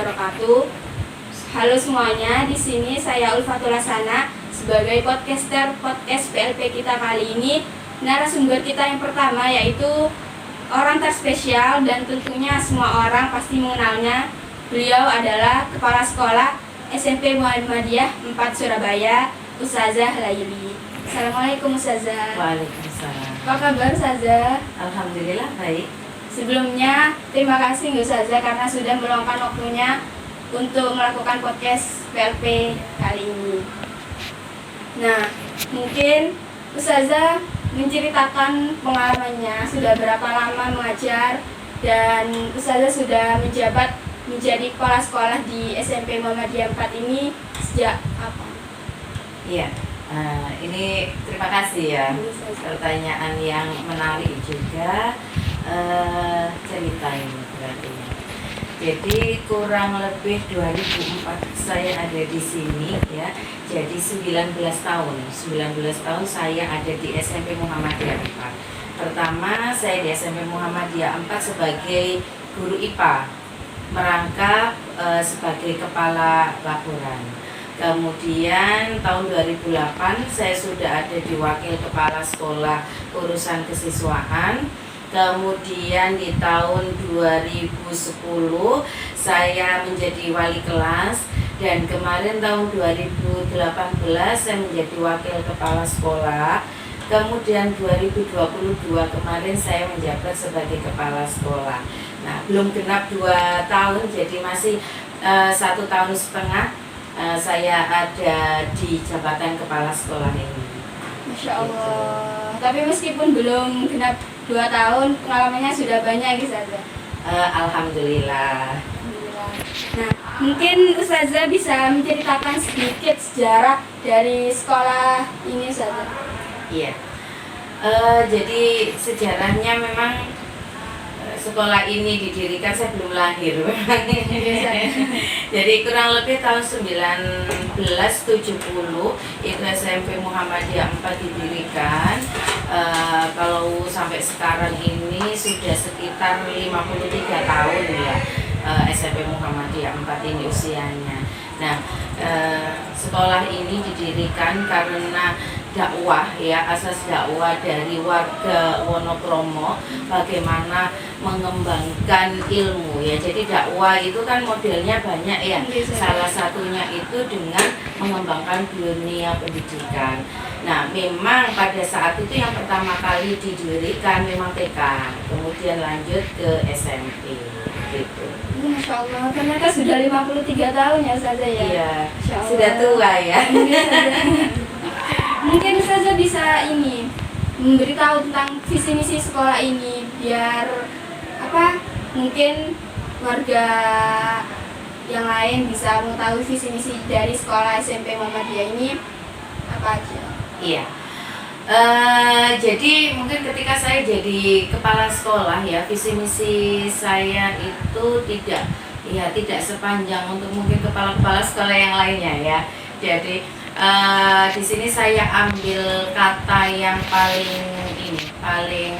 wabarakatuh. Halo semuanya, di sini saya Ulfatul Hasana sebagai podcaster podcast PLP kita kali ini. Narasumber kita yang pertama yaitu orang terspesial dan tentunya semua orang pasti mengenalnya. Beliau adalah Kepala Sekolah SMP Muhammadiyah 4 Surabaya, Ustazah Laili. Assalamualaikum Ustazah. Waalaikumsalam. Apa kabar Ustazah? Alhamdulillah baik. Sebelumnya terima kasih Ustazah karena sudah meluangkan waktunya untuk melakukan podcast PLP kali ini. Nah, mungkin Ustazah menceritakan pengalamannya sudah berapa lama mengajar dan Ustazah sudah menjabat menjadi kepala sekolah di SMP Muhammadiyah 4 ini sejak apa? Iya, ini terima kasih ya. Pertanyaan yang menarik juga. Cerita ini berarti ya. Jadi kurang lebih 2004 saya ada di sini ya. Jadi 19 tahun saya ada di SMP Muhammadiyah 4. Pertama saya di SMP Muhammadiyah 4 sebagai guru IPA, merangkap sebagai kepala laporan. Kemudian tahun 2008 saya sudah ada di wakil kepala sekolah urusan kesiswaan. Kemudian di tahun 2010 saya menjadi wali kelas dan kemarin tahun 2018 saya menjadi wakil kepala sekolah. Kemudian 2022 kemarin saya menjabat sebagai kepala sekolah. Nah, belum genap 2 tahun jadi masih 1 tahun setengah saya ada di jabatan kepala sekolah ini. Masya Allah. Tapi meskipun belum genap 2 tahun, pengalamannya sudah banyak Ustazah. Alhamdulillah. Nah, mungkin Ustazah bisa menceritakan sedikit sejarah dari sekolah ini Ustazah. Iya. Jadi sejarahnya memang sekolah ini didirikan saya belum lahir. Jadi kurang lebih tahun 1970 itu SMP Muhammadiyah 4 didirikan. Kalau sampai sekarang ini sudah sekitar 53 tahun ya SMP Muhammadiyah 4 ini usianya. Nah, sekolah ini didirikan karena dakwah ya, asas dakwah dari warga Wonokromo bagaimana mengembangkan ilmu ya. Jadi dakwah itu kan modelnya banyak ya. Salah satunya itu dengan mengembangkan dunia pendidikan. Nah, memang pada saat itu yang pertama kali didirikan memang TK, kemudian lanjut ke SMP gitu. Masya Allah, ternyata sudah 53 tahun ya Ustazah ya? Iya, sudah tua ya. Mungkin Ustazah bisa ini memberitahu tentang visi misi sekolah ini biar mungkin warga yang lain bisa mengetahui visi misi dari sekolah SMP Muhammadiyah ini apa aja. Iya. Jadi mungkin ketika saya jadi kepala sekolah ya, visi misi saya itu tidak sepanjang untuk mungkin kepala-kepala sekolah yang lainnya ya. Jadi di sini saya ambil kata yang paling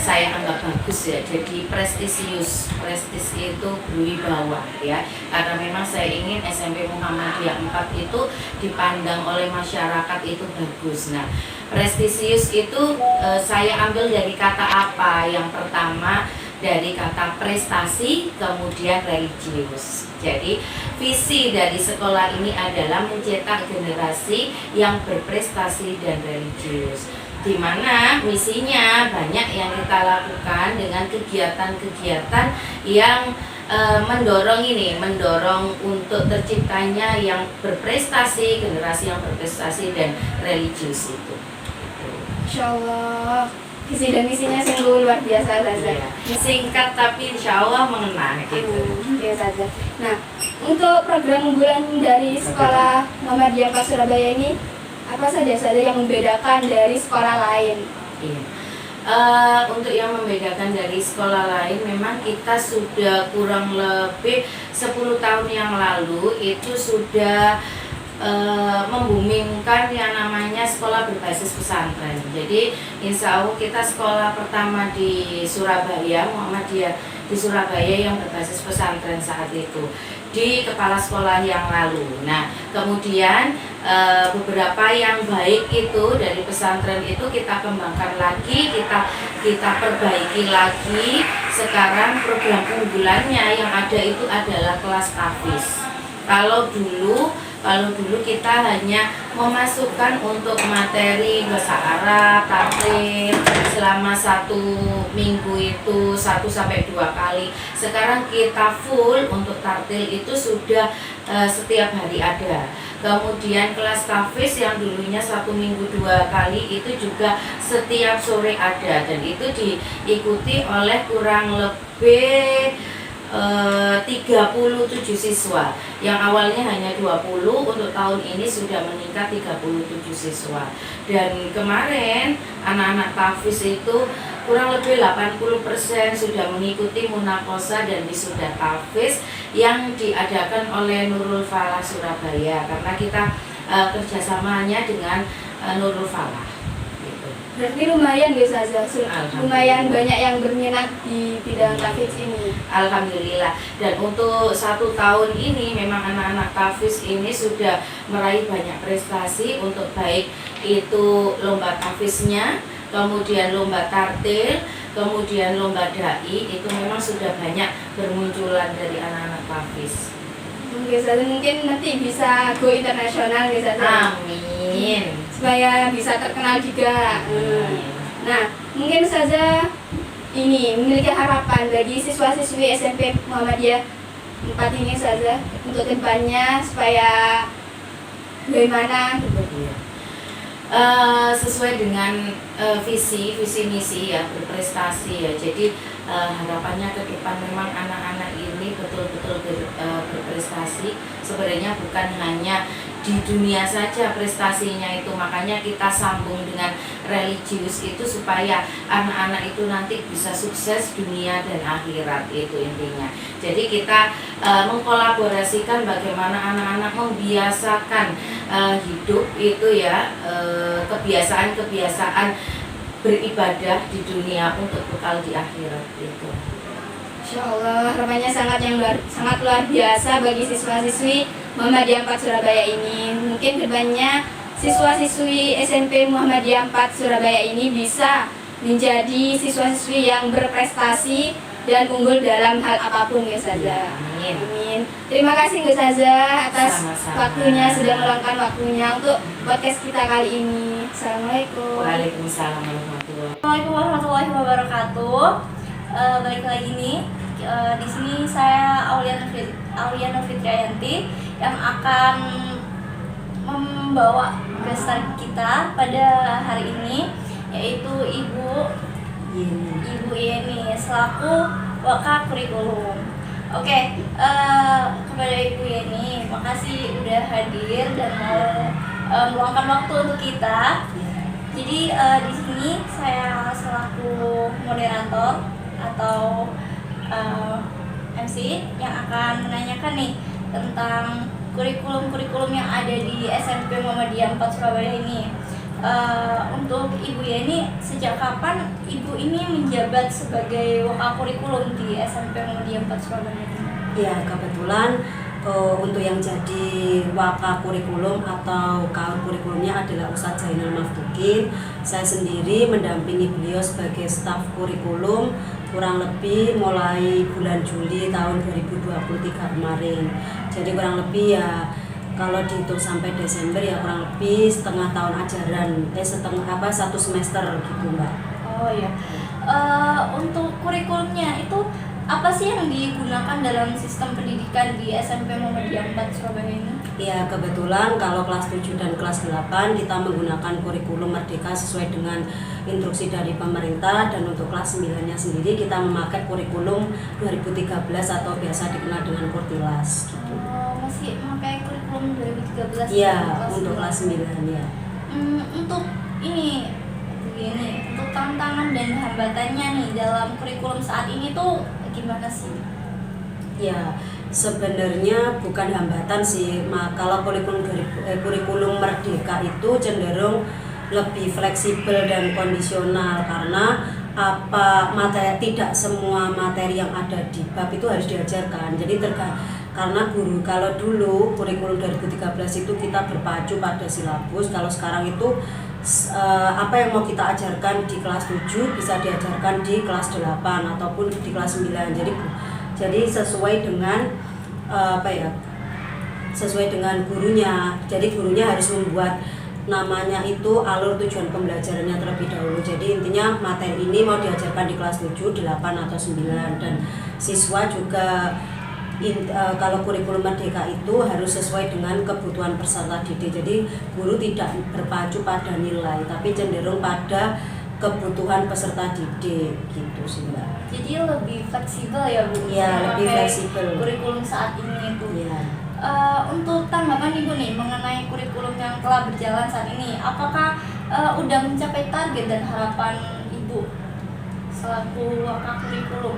saya anggap bagus ya. Jadi prestisius, prestis itu berwibawa ya. Karena memang saya ingin SMP Muhammadiyah 4 itu dipandang oleh masyarakat itu bagus. Nah, prestisius itu saya ambil dari kata apa? Yang pertama dari kata prestasi, kemudian religius. Jadi visi dari sekolah ini adalah mencetak generasi yang berprestasi dan religius, di mana misinya banyak yang kita lakukan dengan kegiatan-kegiatan yang mendorong untuk terciptanya yang berprestasi, generasi yang berprestasi dan religius itu. Insya Allah, visi dan misinya sungguh luar biasa Ustazah. Iya. Singkat tapi insya Allah mengena gitu. Iya Ustazah. Nah, untuk program unggulan dari sekolah Muhammadiyah 4 Surabaya ini apa saja yang membedakan dari sekolah lain? Iya. Untuk yang membedakan dari sekolah lain, memang kita sudah kurang lebih 10 tahun yang lalu itu sudah membumingkan yang namanya sekolah berbasis pesantren. Jadi insya Allah kita sekolah pertama di Surabaya Muhammadiyah di Surabaya yang berbasis pesantren saat itu di kepala sekolah yang lalu. Nah, kemudian beberapa yang baik itu dari pesantren itu kita kembangkan lagi, kita perbaiki lagi. Sekarang program unggulannya yang ada itu adalah kelas tahfiz. Kalau dulu kita hanya memasukkan untuk materi bahasa Arab, tartil selama 1 minggu itu 1 sampai 2 kali. Sekarang kita full untuk tartil itu sudah setiap hari ada. Kemudian kelas tahfiz yang dulunya 1 minggu 2 kali itu juga setiap sore ada, dan itu diikuti oleh kurang lebih 37 siswa. Yang awalnya hanya 20, untuk tahun ini sudah meningkat 37 siswa. Dan kemarin anak-anak tahfiz itu kurang lebih 80% sudah mengikuti munaqosyah dan wisuda tahfiz yang diadakan oleh Nurul Falah Surabaya, karena kita kerjasamanya dengan Nurul Falah. Berarti lumayan guys Aza, lumayan banyak yang berminat di bidang tahfiz ini. Alhamdulillah. Dan untuk 1 tahun ini memang anak-anak tahfiz ini sudah meraih banyak prestasi, untuk baik itu lomba tahfiznya, kemudian lomba tartil, kemudian lomba dai, itu memang sudah banyak bermunculan dari anak-anak tahfiz. Guys Aza mungkin nanti bisa go internasional guys Aza. Amin. Supaya bisa terkenal juga. Nah, mungkin saja ini memiliki harapan bagi siswa-siswi SMP Muhammadiyah 4 ini saja untuk kedepannya supaya bagaimana gitu. Sesuai dengan visi misi ya, berprestasi ya. Jadi harapannya ke depan memang anak-anak ini betul-betul berprestasi. Sebenarnya bukan hanya di dunia saja prestasinya itu, makanya kita sambung dengan religius itu supaya anak-anak itu nanti bisa sukses dunia dan akhirat, itu intinya. Jadi kita mengkolaborasikan bagaimana anak-anak membiasakan hidup itu ya, kebiasaan-kebiasaan beribadah di dunia untuk bekal di akhirat itu. Insya Allah harapannya sangat luar biasa bagi siswa-siswi Muhammadiyah 4 Surabaya ini. Mungkin kedepannya siswa-siswi SMP Muhammadiyah 4 Surabaya ini bisa menjadi siswa-siswi yang berprestasi dan unggul dalam hal apapun ya Saza. Amin. Amin. Terima kasih Gus Saza atas Sama-sama. waktunya, sudah meluangkan waktunya untuk podcast kita kali ini. Assalamualaikum. Waalaikumsalam warahmatullahi wabarakatuh. Assalamualaikum warahmatullahi wabarakatuh. Balik lagi nih. Di sini saya Auliana Fitriayanti yang akan membawa guest star kita pada hari ini, yaitu Ibu Yeni selaku Waka Kurikulum. Oke, kepada Ibu Yeni, makasih udah hadir dan mau meluangkan waktu untuk kita. Jadi di sini saya selaku moderator atau MC yang akan menanyakan nih tentang kurikulum-kurikulum yang ada di SMP Muhammadiyah 4 Surabaya ini. Untuk Ibu Yeni, sejak kapan Ibu ini menjabat sebagai wakil kurikulum di SMP Muhammadiyah 4 Surabaya ini? Ya, kebetulan untuk yang jadi waka kurikulum atau kaur kurikulumnya adalah Ustadz Zainal Maftukin. Saya sendiri mendampingi beliau sebagai staf kurikulum kurang lebih mulai bulan Juli tahun 2023 kemarin. Jadi kurang lebih ya kalau dihitung sampai Desember ya kurang lebih setengah tahun ajaran, satu semester gitu Mbak. Oh ya. Untuk kurikulumnya itu apa sih yang digunakan dalam sistem pendidikan di SMP Muhammadiyah 4 Surabaya ini? Ya, kebetulan kalau kelas 7 dan kelas 8 kita menggunakan kurikulum Merdeka sesuai dengan instruksi dari pemerintah, dan untuk kelas 9-nya sendiri kita memakai kurikulum 2013 atau biasa dikenal dengan Kurtilas gitu. Masih memakai kurikulum 2013? Iya, untuk kelas 9 ya. Untuk ini begini, untuk tantangan dan hambatannya nih dalam kurikulum saat ini tuh gimana sih? Ya, sebenarnya bukan hambatan sih. Kalau kurikulum Merdeka itu cenderung lebih fleksibel dan kondisional, karena apa materi, tidak semua materi yang ada di bab itu harus diajarkan. Jadi karena guru, kalau dulu kurikulum 2013 itu kita berpacu pada silabus, kalau sekarang itu apa yang mau kita ajarkan di kelas 7 bisa diajarkan di kelas 8 ataupun di kelas 9. Jadi sesuai dengan sesuai dengan gurunya. Jadi gurunya harus membuat namanya itu alur tujuan pembelajarannya terlebih dahulu. Jadi intinya materi ini mau diajarkan di kelas 7, 8 atau 9, dan siswa juga kalau kurikulum merdeka itu harus sesuai dengan kebutuhan peserta didik. Jadi guru tidak berpacu pada nilai tapi cenderung pada kebutuhan peserta didik gitu sih Mbak. Jadi lebih fleksibel ya Bu? Iya, lebih fleksibel. Kurikulum saat ini itu. Iya. Untuk tanggapan Ibu nih mengenai kurikulum yang telah berjalan saat ini, apakah udah mencapai target dan harapan Ibu selaku wakil kurikulum?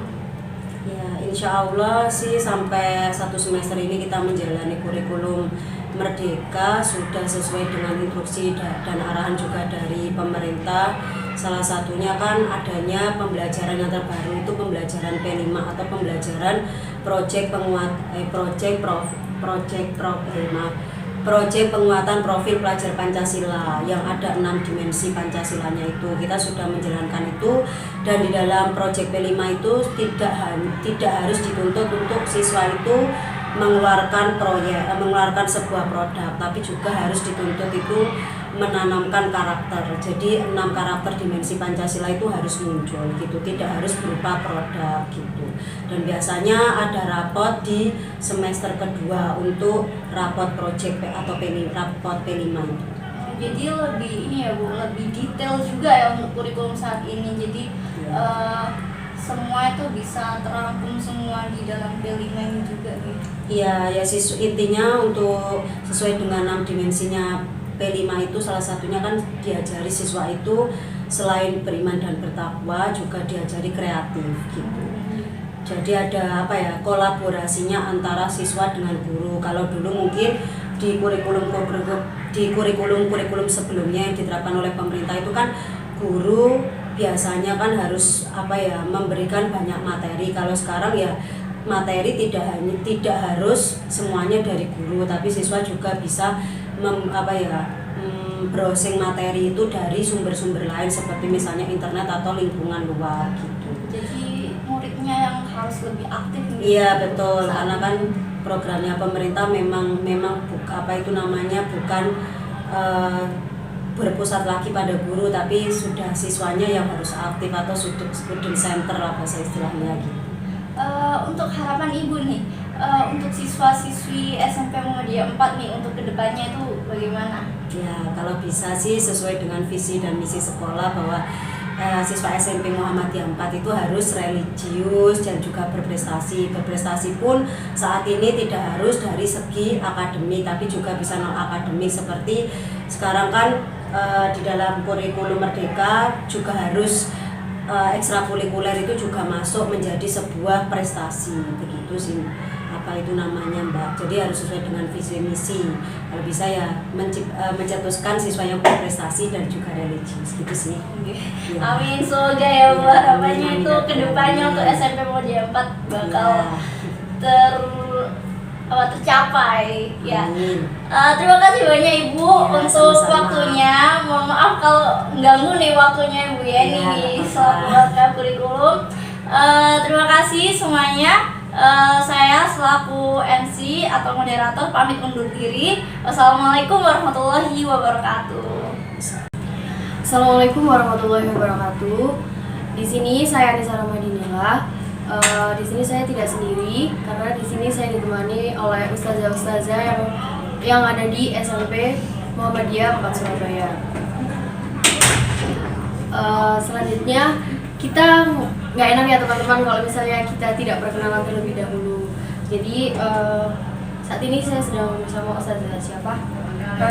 Ya, insya Allah sih sampai 1 semester ini kita menjalani kurikulum merdeka sudah sesuai dengan instruksi dan arahan juga dari pemerintah. Salah satunya kan adanya pembelajaran yang terbaru itu pembelajaran P5 atau pembelajaran proyek penguatan profil pelajar Pancasila yang ada 6 dimensi Pancasilanya itu. Kita sudah menjalankan itu, dan di dalam proyek P5 itu tidak harus dituntut untuk siswa itu mengeluarkan sebuah produk, tapi juga harus dituntut itu menanamkan karakter. Jadi 6 karakter dimensi Pancasila itu harus muncul gitu, tidak harus berupa produk gitu. Dan biasanya ada rapot di semester kedua untuk rapot project atau rapot P5 itu. Jadi lebih ini ya Bu, lebih detail juga ya untuk kurikulum saat ini. Jadi semua itu bisa terangkum semua di dalam P5 ini juga nih. Iya, ya intinya untuk sesuai dengan 6 dimensinya P5 itu salah satunya kan diajari siswa itu selain beriman dan bertakwa juga diajari kreatif gitu. Jadi ada kolaborasinya antara siswa dengan guru. Kalau dulu mungkin di kurikulum sebelumnya yang diterapkan oleh pemerintah itu kan guru biasanya kan harus memberikan banyak materi. Kalau sekarang ya materi tidak harus semuanya dari guru, tapi siswa juga bisa browsing materi itu dari sumber-sumber lain seperti misalnya internet atau lingkungan luar gitu. Jadi muridnya yang harus lebih aktif. Iya betul, karena kan programnya pemerintah memang bukan berpusat lagi pada guru, tapi sudah siswanya yang harus aktif atau student center lah bahasa istilahnya gitu. Untuk harapan Ibu nih, untuk siswa-siswi SMP Muhammadiyah 4 nih untuk kedepannya itu bagaimana? Ya kalau bisa sih sesuai dengan visi dan misi sekolah bahwa siswa SMP Muhammadiyah 4 itu harus religius dan juga berprestasi. Berprestasi pun saat ini tidak harus dari segi akademik, tapi juga bisa non akademik. Seperti sekarang kan di dalam kurikulum merdeka juga harus ekstrakurikuler itu juga masuk menjadi sebuah prestasi begitu sih namanya Mbak. Jadi harus sesuai dengan visi misi. Kalau bisa ya mencetuskan siswa yang berprestasi dan juga religius gitu sih. Ya. Amin, semoga ya Bu harapannya itu kedepannya untuk SMP Muhammadiyah 4 bakal tercapai ya. Terima kasih banyak Ibu untuk sama-sama. Waktunya. Mohon maaf kalau mengganggu nih waktunya Ibu ya nih selaku wakil kurikulum. Terima kasih semuanya. Saya selaku MC atau moderator pamit undur diri. Wassalamualaikum warahmatullahi wabarakatuh. Assalamualaikum warahmatullahi wabarakatuh. Di sini saya Anissa Ramadinillah. Di sini saya tidak sendiri karena di sini saya ditemani oleh ustazah-ustazah yang ada di SMP Muhammadiyah 4 Surabaya. Selanjutnya kita nggak enak ya teman-teman kalau misalnya kita tidak perkenalan terlebih dahulu. Jadi saat ini saya sedang bersama ustazah siapa?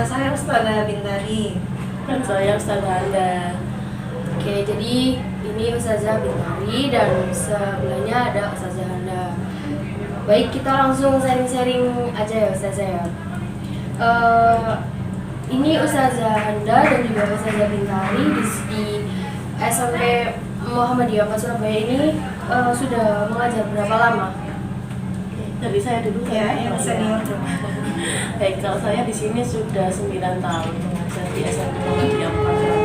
Saya Ustazah Bintari. Dan saya ustazah Anda. Oke, jadi ini Ustazah Bintari dan sebelahnya ada Ustazah Handa. Baik, kita langsung sharing-sharing aja ya Ustazah ya. Ini Ustazah Handa dan juga Ustazah Bintari di SMP Muhammadiyah 4 Surabaya ini sudah mengajar berapa lama? Dari saya dulu Ya, yang senior dong. Baik, kalau saya di sini sudah 9 tahun mengajar di SMP Muhammadiyah 4 Surabaya.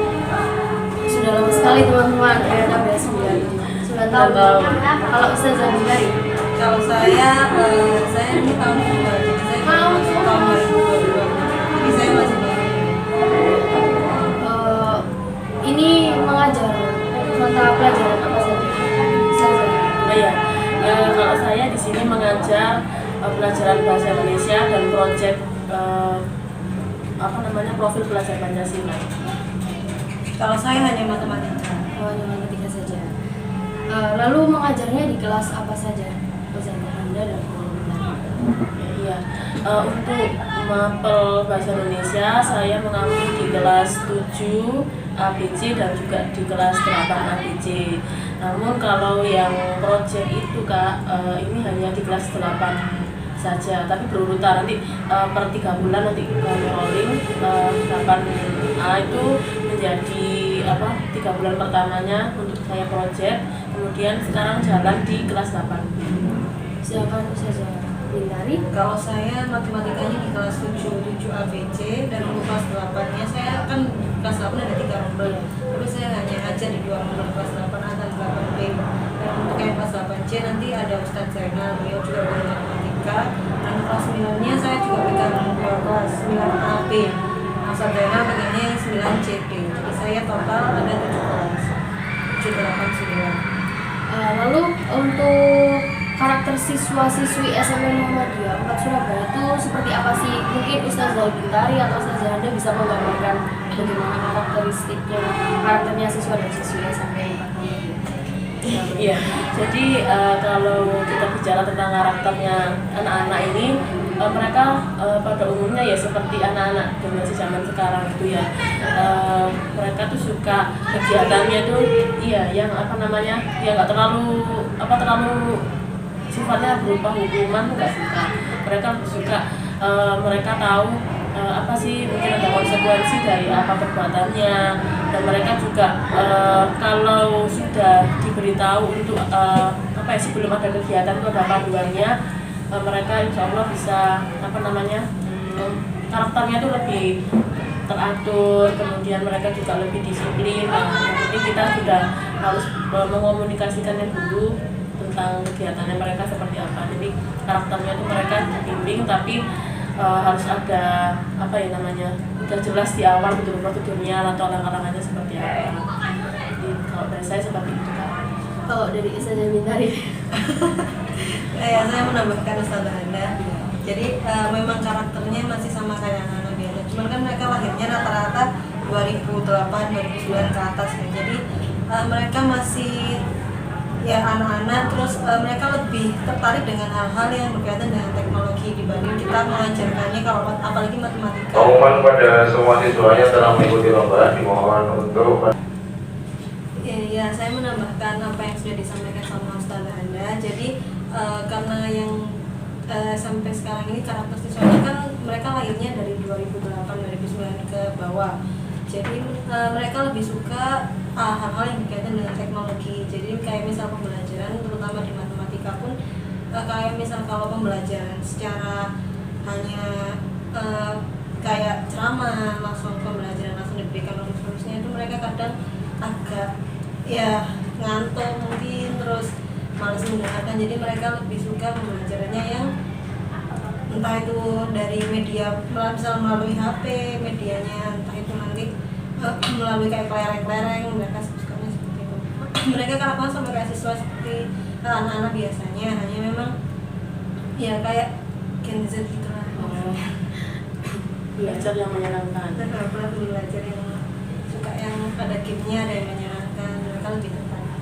Sudah lama sekali teman-teman, ya 9 tahun. Kalau Ustazah Bintari? Kalau saya ini tahun kedua, jadi saya tahun 2022. Jadi saya masih baru. Ini mengajar mata pelajaran apa saja? Ustazah? Iya, kalau saya di sini mengajar pelajaran bahasa Indonesia dan proyek profil pelajar Pancasila. Kalau saya hanya matematika. Oh, hanya matematika saja. Lalu mengajarnya di kelas apa saja? Ustazah Anda dan Iya, untuk mapel bahasa Indonesia saya mengambil di kelas 7 ABC dan juga di kelas 8 ABC. Namun kalau yang project itu Kak, ini hanya di kelas 8 saja, tapi berurutan nanti per 3 bulan nanti rolling 8A itu menjadi 3 bulan pertamanya untuk saya project, kemudian sekarang jalan di kelas 8. Silakan Ustazah Bintari. Kalau saya matematikanya di kelas 7 ABC dan untuk kelas 8-nya saya kan kelas 8 ada 3 nomor. Tapi saya hanya ngajar di 2 nomor kelas 8A dan 8B. Dan untuk yang kelas 8C nanti ada Ustadz Zainal, beliau juga guru matematika. Dan kelas 9-nya saya juga pegang kelas 9AB. Ustadz Zainal pegangnya yang 9CD. Jadi saya total ada 7 kelas. 7, 8, 9. Lalu untuk karakter siswa-siswi SMP Muhammadiyah 4 Surabaya itu seperti apa sih? Mungkin Ustazah Bintari atau Ustazah Anda bisa menggambarkan bagaimana karakternya siswa dan siswi SMP 4 Muhammadiyah. Iya, jadi kalau kita bicara tentang karakternya anak-anak ini, mereka pada umumnya ya seperti anak-anak generasi zaman sekarang itu ya, mereka tuh suka kegiatannya tuh, iya, yang ya nggak terlalu sifatnya berupa hukuman, nggak suka. Mereka suka, mereka tahu apa sih mungkin ada konsekuensi dari apa perbuatannya, dan mereka juga kalau sudah diberitahu untuk sebelum ada kegiatan itu ada panduannya, mereka insya Allah bisa karakternya itu lebih teratur, kemudian mereka juga lebih disiplin. Jadi kita sudah harus mengomunikasikannya dulu tentang kegiatannya mereka seperti apa. Jadi karakternya itu mereka dibimbing, tapi harus ada udah jelas di awal betul prosedurnya atau langkah-langkahnya seperti apa. Jadi kalau dari saya seperti itu Kak. Kalau dari Ustazah Bintari? Saya menambahkan Ustazah Anda. Jadi memang karakternya masih sama kayak anak-anak biasa. Cuman kan mereka lahirnya rata-rata 2008, 2009 ke atas ya. Jadi mereka masih ya anak-anak, terus mereka lebih tertarik dengan hal-hal yang berkaitan dengan teknologi dibanding kita mengajarkannya kalau apalagi matematika. Pengumuman pada semua siswanya telah mengikuti lomba dimohon untuk. Ya, saya menambahkan apa yang sudah disampaikan sama Ustazah Anda. Jadi karena yang sampai sekarang ini karakter siswanya kan mereka lahirnya dari 2008, 2009 ke bawah. Jadi mereka lebih suka hal-hal yang berkaitan dengan teknologi. Jadi kayak misal pembelajaran, terutama di matematika pun kayak misal kalau pembelajaran secara hanya kayak ceramah, langsung pembelajaran langsung diberikan rumus-rumusnya, itu mereka kadang agak ya ngantuk mungkin, terus malas mendengarkan. Jadi mereka lebih suka pembelajarannya yang entah itu dari media, misal melalui HP medianya, entah itu nanti melalui kayak kelereng-kelereng, mereka sukanya seperti itu. Mereka karakternya sama kayak siswa seperti anak-anak biasanya, hanya memang ya kayak Gen Z gitu lah. Belajar yang menyenangkan. Belajar yang suka yang ada gamenya, ada yang menyenangkan, mereka lebih tertarik.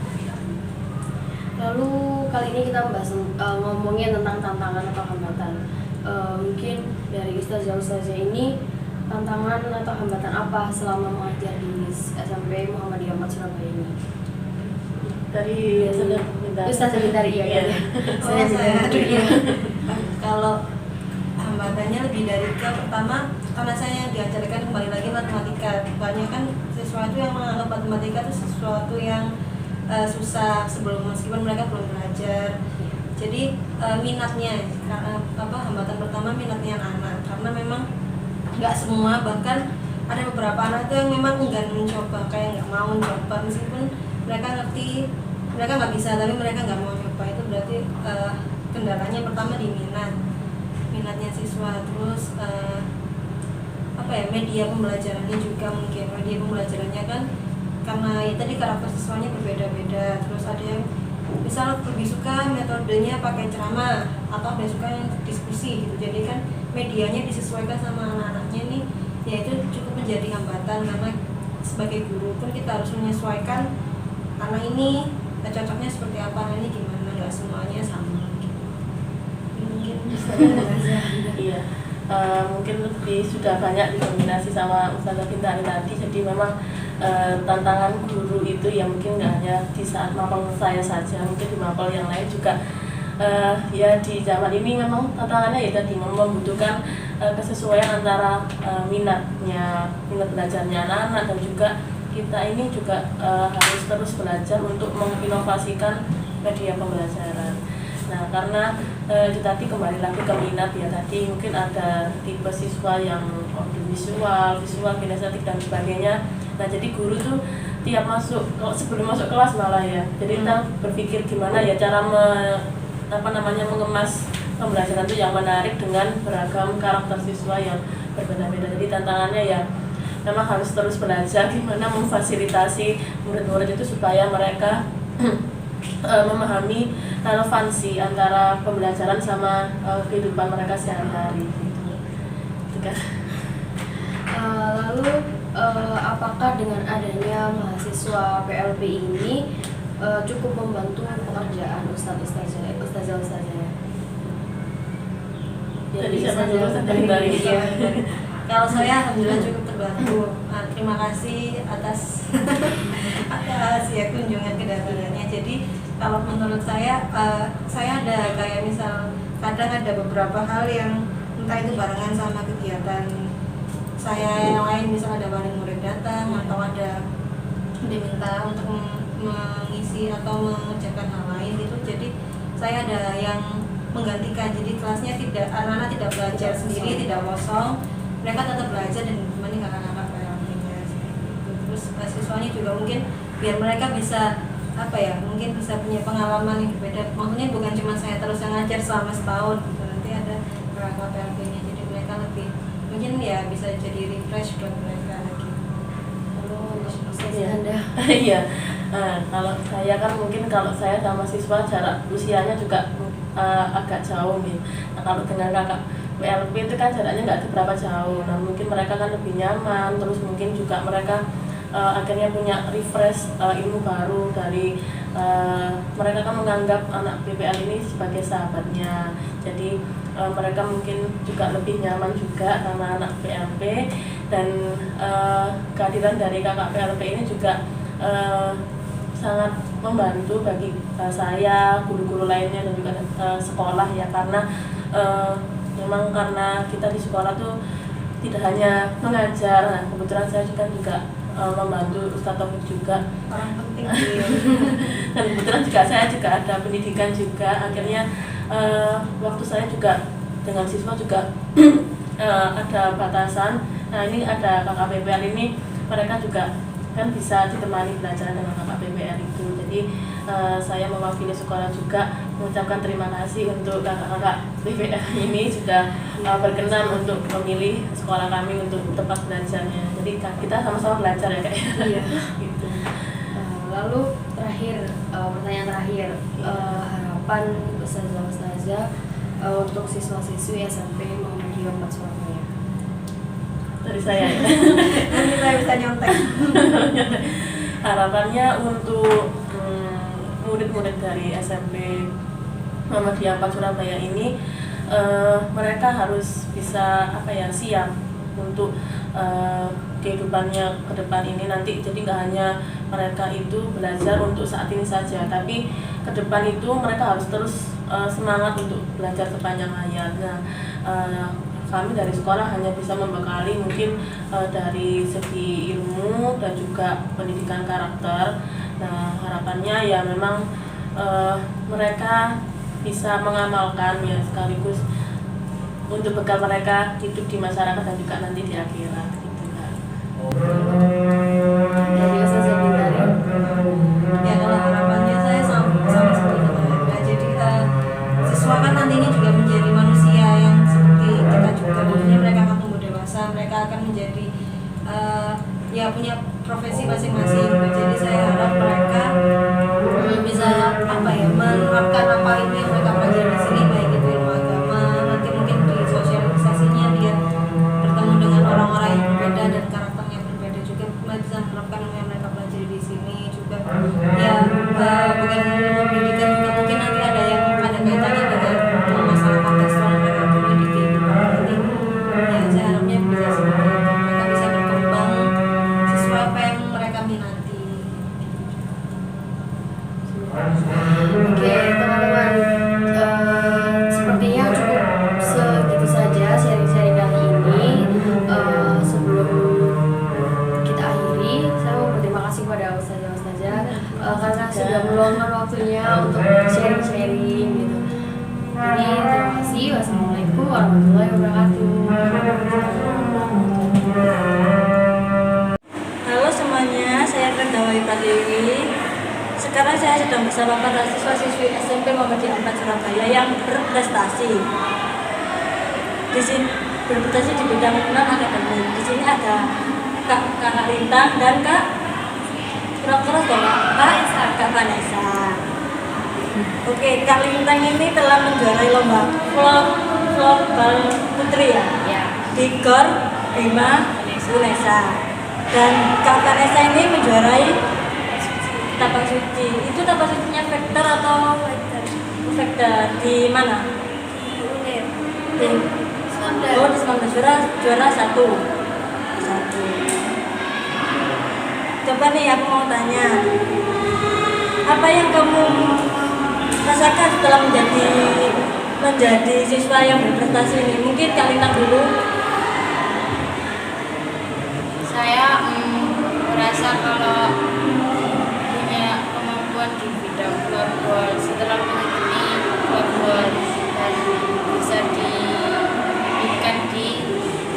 Lalu kali ini kita membahas ngomongin tentang tantangan atau hambatan. Mungkin dari Ustazah ini tantangan atau hambatan apa selama mengajar di SMP Muhammadiyah 4 Surabaya ini? Dari Ustazah Bintari ya. Kalau hambatannya lebih dari pertama, karena saya diajarkan kembali lagi matematika. Banyak kan sesuatu yang menganggap matematika itu sesuatu yang susah meskipun mereka belum belajar. Jadi minatnya hambatan pertama minatnya anak-anak, karena memang nggak semua, bahkan ada beberapa anak itu yang memang enggan mencoba, kayak nggak mau mencoba meskipun mereka ngerti, mereka nggak bisa tapi mereka nggak mau coba. Itu berarti kendalanya pertama di minatnya siswa. Terus media pembelajarannya juga, mungkin media pembelajarannya kan karena ya tadi karakter siswanya berbeda-beda. Terus ada yang misal lebih suka metodenya pakai ceramah atau ada suka yang diskusi gitu, jadi kan medianya disesuaikan sama anak-anaknya nih, ya itu cukup menjadi hambatan, karena sebagai guru pun kita harus menyesuaikan anak ini cocoknya seperti apa, anak ini gimana, nggak semuanya sama gitu. Mungkin Iya, mungkin sudah banyak didominasi sama Ustazah Bintari tadi. Jadi memang tantangan guru itu ya mungkin nggak hanya di saat mapel saya saja, mungkin di mapel yang lain juga. Ya di zaman ini memang tantangannya ya tadi membutuhkan kesesuaian antara minat belajarnya anak-anak, dan juga kita ini juga harus terus belajar untuk menginovasikan media pembelajaran. Nah, karena itu tadi kembali lagi ke minat ya, tadi mungkin ada tipe siswa yang audiovisual, visual, kinestetik dan sebagainya. Nah, jadi guru tuh tiap sebelum masuk kelas malah ya, jadi kita berpikir gimana ya cara mengemas pembelajaran itu yang menarik dengan beragam karakter siswa yang berbeda-beda. Jadi tantangannya ya memang harus terus belajar gimana memfasilitasi murid-murid itu supaya mereka memahami relevansi antara pembelajaran sama kehidupan mereka sehari-hari gitu kan. Lalu apakah dengan adanya mahasiswa PLP ini cukup membantu pekerjaan ustazah-ustazah? Jadi siapa dulu dari kalau saya alhamdulillah cukup terbantu. Terima kasih atas ya kunjungan kedatangannya. Jadi kalau menurut saya ada kayak misal kadang ada beberapa hal yang entah itu barengan sama kegiatan saya yang lain, misal ada wali murid datang atau ada diminta untuk mengisi atau mengerjakan hal lain gitu. Jadi saya ada yang menggantikan, jadi kelasnya anak-anak tidak belajar sendiri, tidak kosong, mereka tetap belajar dan menemani kakak-kakak PLP-nya gitu. Terus siswanya juga mungkin biar mereka bisa mungkin bisa punya pengalaman yang berbeda, maksudnya bukan cuma saya terus yang ngajar selama setahun gitu, nanti ada kakak PLP-nya, jadi mereka lebih mungkin ya bisa jadi refresh buat mereka lagi. Iya. Kalau saya kan mungkin kalau saya sama siswa jarak usianya juga agak jauh nih. Nah, kalau dengan kakak PLP itu kan jaraknya nggak seberapa jauh. Nah, mungkin mereka kan lebih nyaman. Terus mungkin juga mereka akhirnya punya refresh ilmu baru dari mereka kan menganggap anak PPL ini sebagai sahabatnya. Jadi mereka mungkin juga lebih nyaman juga sama anak PLP, dan kehadiran dari kakak PLP ini juga sangat membantu bagi saya, guru-guru lainnya dan juga sekolah ya, karena memang karena kita di sekolah tuh tidak hanya mengajar. Nah, kebetulan saya juga membantu Ustadz Taufik juga, Orang penting dan kebetulan juga saya juga ada pendidikan juga. Akhirnya waktu saya juga dengan siswa juga ada batasan. Nah, ini ada kakak PPL ini, mereka juga kan bisa ditemani belajar dengan kakak PPL itu. Jadi saya mewakili sekolah juga mengucapkan terima kasih untuk kakak-kakak PPL ini sudah berkenan untuk memilih sekolah kami untuk tempat belajarnya. Jadi kita sama-sama belajar ya kak. Iya. Gitu. Lalu pertanyaan terakhir, harapan ustazah untuk siswa-siswi SMP Muhammadiyah 4 Surabaya. Dari saya ya. nanti saya bisa nyontek. Harapannya untuk murid-murid dari SMP Muhammadiyah 4 Surabaya ini, mereka harus bisa siap untuk kehidupannya ke depan ini nanti. Jadi nggak hanya mereka itu belajar untuk saat ini saja, tapi ke depan itu mereka harus terus semangat untuk belajar sepanjang hayat. Nah, kami dari sekolah hanya bisa membekali mungkin dari segi ilmu dan juga pendidikan karakter. Nah, harapannya ya memang mereka bisa mengamalkan ya, sekaligus untuk bekal mereka hidup di masyarakat dan juga nanti di akhirat gitu kan. Dari Ustazah Bintari. Ya kalau harapannya saya sama seperti itu ya. Jadi siswa kan nantinya juga menjadi manusia yang seperti kita juga. Maksudnya mereka akan tumbuh dewasa, mereka akan menjadi ya punya profesi masing-masing. Jadi saya harap mereka bisa menerapkan apa ilmu yang mereka pelajari di sini, baik itu ilmu agama, nanti mungkin di sosialisasinya dia bertemu dengan orang-orang yang berbeda dan karakternya yang berbeda juga, bisa menerapkan ilmu yang mereka pelajari di sini juga. Ya bukan ilmu pendidikan juga, mungkin nanti ada yang ada kaitannya dengan masalah kontekstual yang mereka temui di kehidupan. Jadi ya saya harapnya bisa seperti itu, mereka bisa berkembang sesuai apa yang mereka minati. Oke teman-teman, sepertinya cukup segitu saja sharing-sharing kali ini. Sebelum kita akhiri, saya mau berterima kasih kepada ustazah-ustazah karena sudah meluangkan waktunya untuk sharing-sharing gitu. Jadi terima kasih. Wassalamualaikum warahmatullahi wabarakatuh. Halo semuanya, saya Kendawai Pradewi. Sekarang saya sedang bersama para siswa-siswi SMP Muhammadiyah 4 Surabaya yang berprestasi. Di sini berprestasi di bidang non-akademik. Di sini ada Kakak Lintang dan Kak Kak Vanessa. Oke, Kak Lintang ini telah menjuarai lomba floorball putri ya, di GOR Bima Unesa. Dan Kak Vanessa ini menjuarai tapak suci. Itu tapak sucinya vektor atau vektor di mana? Di Oh, di 19 juara satu. Coba nih aku mau tanya, apa yang kamu rasakan setelah menjadi siswa yang berprestasi ini? Mungkin Kak Lintang dulu. Saya merasa kalau punya kemampuan di bidang floorball setelah mengikuti floorball dan bisa diikutkan di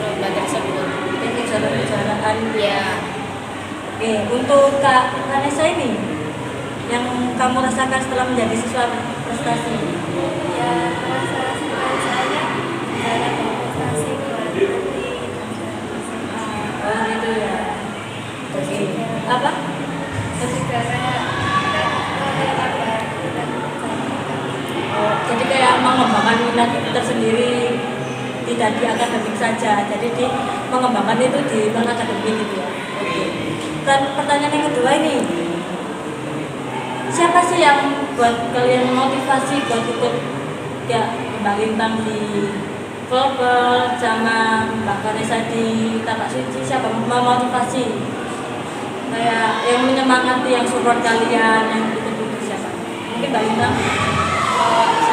lomba tersebut. Ini kejuaraan Ya, Oke, untuk Kak Vanessa ini, yang kamu rasakan setelah menjadi siswa prestasi? Ya merasa senang saya karena berprestasi Oh gitu ya. Oke. Apa? Oh, jadi kayak mengembangkan minat tersendiri, tidak di akademik saja. Jadi di mengembangkan itu di non akademik gitu ya. Oke. Dan pertanyaan yang kedua ini, siapa sih yang buat kalian motivasi buat ikut ya Mbak Lintang di floorball sama Mbak Vanessa di tapak suci? Siapa memotivasi? Kayak yang menyemangati, yang support kalian, yang ikut siapa? Mungkin Mbak Lintang.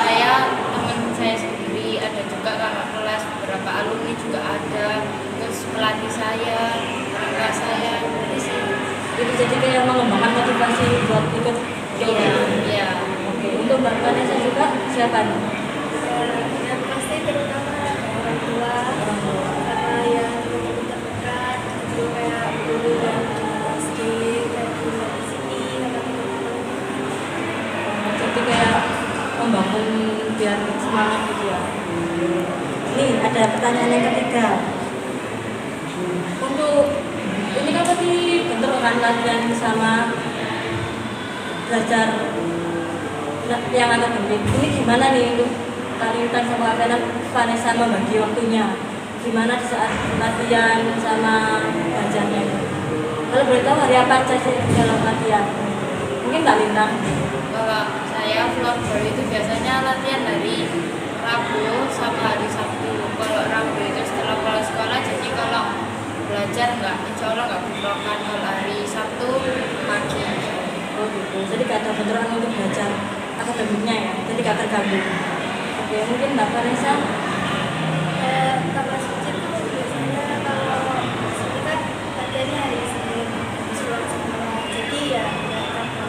saya, teman saya sendiri, ada juga kakak kelas, beberapa alumni juga ada, terus pelatih saya, kakak saya, di sini. Itu jadi kayak mengembangkan motivasi buat ikut. Iya. Oke, untuk Mbak Vanessa juga siapa nih? yang pasti terutama orang tua karena yang lebih terdekat itu kayak guru yang di SD dan guru di sini Jadi kayak membangun biar semangat gitu ya. Nih ada pertanyaan yang ketiga. Untuk ini kan tadi bentrokan latihan sama belajar yang akademik. Ini gimana nih untuk Kak Lintang sama Kak Vanessa membagi waktunya? Gimana di saat latihan sama belajarnya? Kalau boleh tahu hari apa aja sih dalam latihan? Mungkin Kak Lintang. Kalau saya floorball itu biasanya latihan hari Rabu sama hari Sabtu. Kalau Rabu itu setelah pulang sekolah, jadi kalau belajar insya Allah nggak bentrokan. Kalau hari Sabtu pagi. Oh gitu. Jadi gak ada bentrokan untuk belajar akademiknya ya. Jadi gak terganggu. Oke, mungkin Mbak Vanessa. tapak suci itu biasanya kalau kita latihannya hari Senin sebelum sekolah jadi ya nggak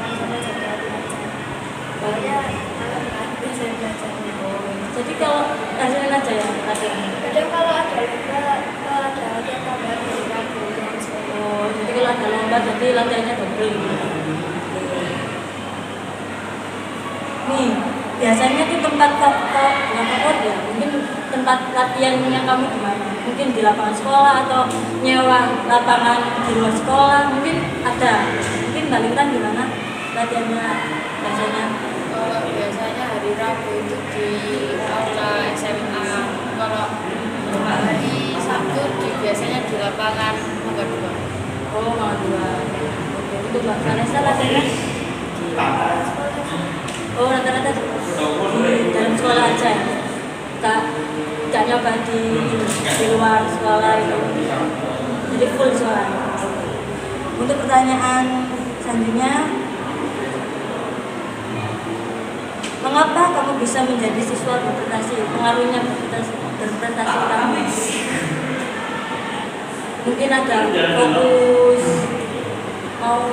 latihannya double gitu. Nih, biasanya tuh tempat favorit ya, mungkin tempat latihan yang kamu di mana? Mungkin di lapangan sekolah atau nyewa lapangan di luar sekolah, mungkin ada. Mungkin Mbak Lintan di mana latihannya biasanya? Kalau biasanya hari Rabu itu di aula SMA. Kalau hari Sabtu biasanya di lapangan Mangga 2. Oh, Mangga 2. Untuk Mbak Vanessa latihannya? Oh, rata-rata di dalam sekolah aja ya? Tak nyoba di luar sekolah itu, jadi full sekolah. Untuk pertanyaan selanjutnya, mengapa kamu bisa menjadi siswa berprestasi? Pengaruhnya berprestasi kamu? Mungkin ada fokus mau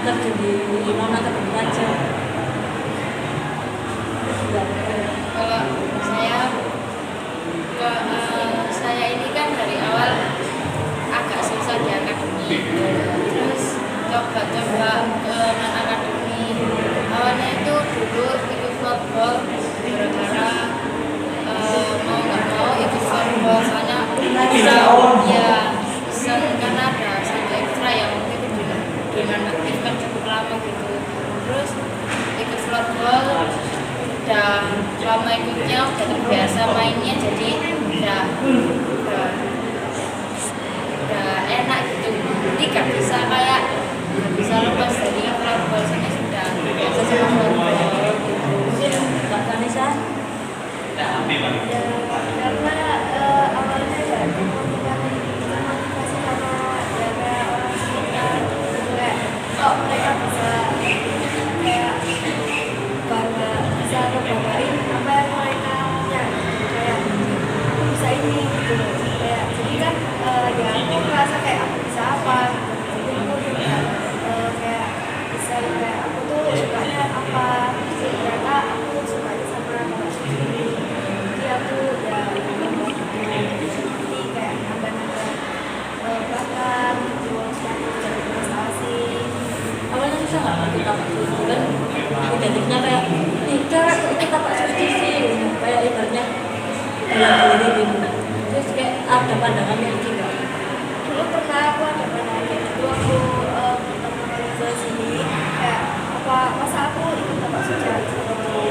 kerja di mana tertentu aja. Kalau saya ini kan dari awal agak susah di akademik, terus coba-coba ke non akademik. Awalnya itu dulu ikut floorball gara-gara mau nggak mau ikut floorball, soalnya bisa karena ada satu ekstra yang waktu itu dinonaktifkan cukup lama gitu. Terus ikut floorball, udah lama ikutnya, udah terbiasa mainnya, jadi udah enak gitu. Jadi gak bisa lepas dari floorball, soalnya sudah biasa sama floorball gitu. Mbak Vanessa? Karena awalnya ya termotivasi karena ya kayak orang sekitar gitu, kayak kok mereka bisa kayak bisa ngebanggain apa yang mereka punya gitu. Kayak aku bisa ini gitu, kayak jadi kan ya aku merasa kayak aku bisa apa gitu. Jadi aku juga kayak bisa kayak aku tuh sukanya apa, ternyata aku sukanya sama kakak sendiri. Jadi aku ya nanti kayak nambah-nambah bakat gitu, semakin jadi prestasi. Awalnya susah nggak waktu tapak suci kan? Identiknya kayak ikut tapak suci sih, kayak ibaratnya bela diri gitu. Terus kayak ada pandangan yang nggak? Dulu pernah aku ada pandangan kayak gitu, aku pertama kali ke sini kayak apa masa aku ikut tapak suci aja gitu.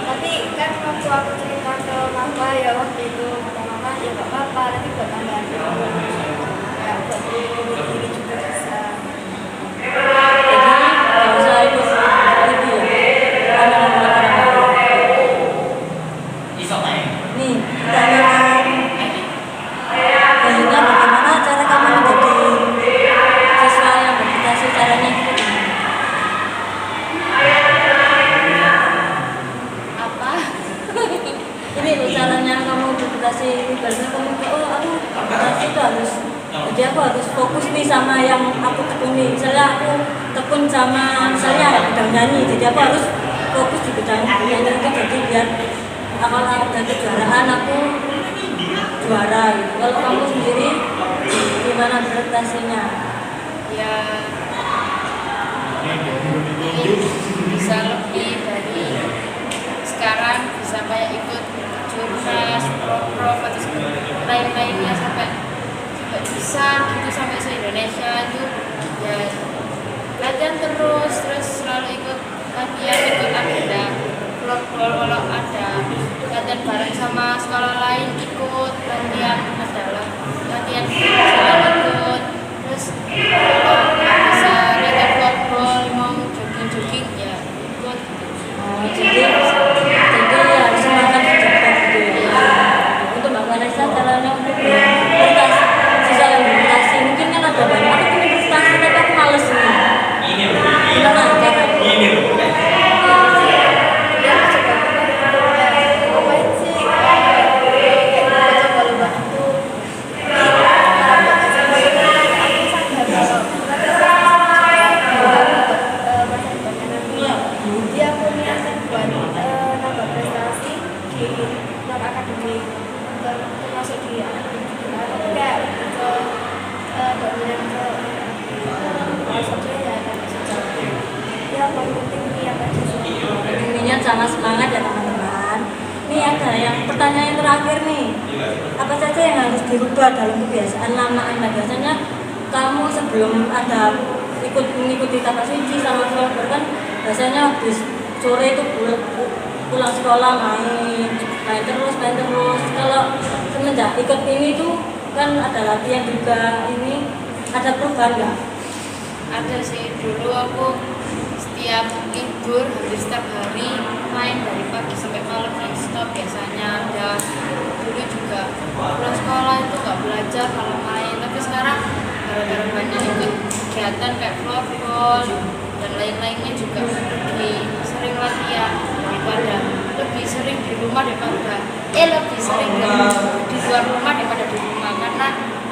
Tapi kan waktu aku cerita ke mama ya waktu itu kata mama ya nggak apa-apa, nanti buat tambahan dulu. Kayak buat diri juga bisa. Jadi nggak usah ikut itu ya, omongan orang. Nih, pertanyaan selanjutnya, bagaimana cara kamu menjadi siswa yang berprestasi? Caranya gimana? Apa? Ini loh caranya kamu berprestasi. Ibaratnya kamu aku berprestasi itu harus, jadi aku harus fokus nih sama yang aku tekuni. Misalnya aku tekun sama misalnya bidang nyanyi, jadi aku harus fokus di bidang nyanyi itu, jadi biar kalau ada kejuaraan aku juara gitu. Kalau kamu sendiri gimana prestasinya? Ya bisa lebih dari sekarang, bisa kayak ikut jurnas, prof atau lain-lainnya sampai bisa gitu, sampai se Indonesia itu ya latihan terus selalu ikut latihan, ikut agenda floorball. Kalau ada latihan bareng sama sekolah lain ikut latihan, adalah latihan selalu ikut. Terus kalau nggak bisa latihan floorball mau jogging ya ikut gitu. Oh, jadi harus semangat dijaga gitu ya. Untuk Mbak Vanessa, caranya untuk berprestasi, siswa yang berprestasi, mungkin kan ada banyak aku punya prestasi tapi aku males nih. Gimana caranya? Ya aku coba ngapain sih kayak coba lomba gitu. Jadi aku niatkan buat nambah prestasi di non akademik, termasuk di akademik. Aku kayak ke dominan ke salah satunya ya sama semangat ya teman-teman. Ini ada yang pertanyaan yang terakhir nih. Apa saja yang harus dirubah dalam kebiasaan lama Anda? Biasanya kamu sebelum ada mengikuti kata suci sama keluarga kan biasanya habis sore itu pulang sekolah main terus. Kalau semenjak ikut ini tuh kan ada latihan juga, ini ada perubahan nggak? Ada sih, dulu aku setiap libur hampir setiap hari main dari pagi sampai malam non-stop biasanya. Dan dulu juga pulang sekolah itu nggak belajar kalau main, tapi sekarang gara-gara banyak ikut kegiatan kayak floorball dan lain-lainnya juga lebih sering latihan daripada lebih sering di rumah daripada lebih sering di luar rumah daripada di rumah karena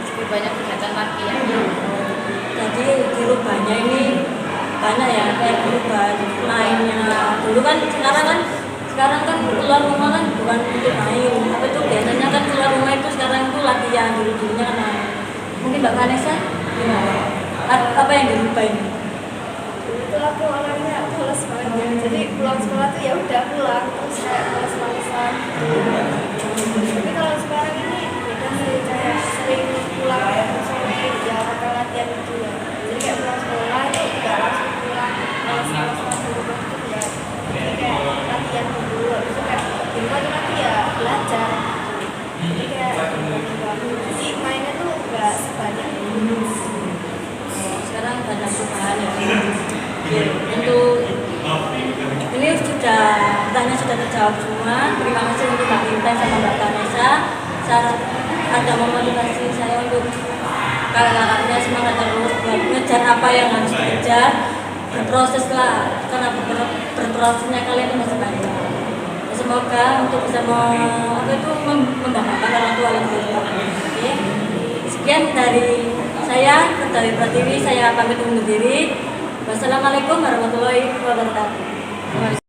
lebih banyak kegiatan latihan. Jadi dirubahnya ini banyak ya, kayak berubah mainnya. Dulu kan sekarang kan keluar rumah kan bukan untuk main, tapi itu biasanya kan keluar rumah itu sekarang itu latihan, dulunya kan main. Mungkin Mbak Vanessa gimana? Apa yang dirubah ini? Itu aku orangnya males banget, jadi pulang sekolah tuh ya udah pulang terus kayak males-malesan. Tapi kalau sekarang ini beda sih, kayak sering pulang sore ya bakal latihan gitu ya. Jadi kayak pulang sekolah itu nggak langsung pulang males-malesan di rumah tuh enggak. Jadi kayak latihan dulu, habis itu kayak di rumah tuh nanti ya belajar. Jadi kayak jadi mainnya tuh nggak sebanyak dulu. Sekarang ada perubahan ya. Untuk ini pertanyaan sudah terjawab semua. Terima kasih untuk Mbak Intan sama Mbak Vanessa. Saya ada memotivasi saya untuk kakak-kakaknya semangat terus buat ngejar apa yang harus dikejar. Berproses lah, karena berprosesnya kalian itu masih panjang. Semoga untuk bisa membanggakan orang tua yang lebih Oke. Sekian dari saya, Kedawi Pratiwi. Saya pamit undur diri. Wassalamualaikum warahmatullahi wabarakatuh.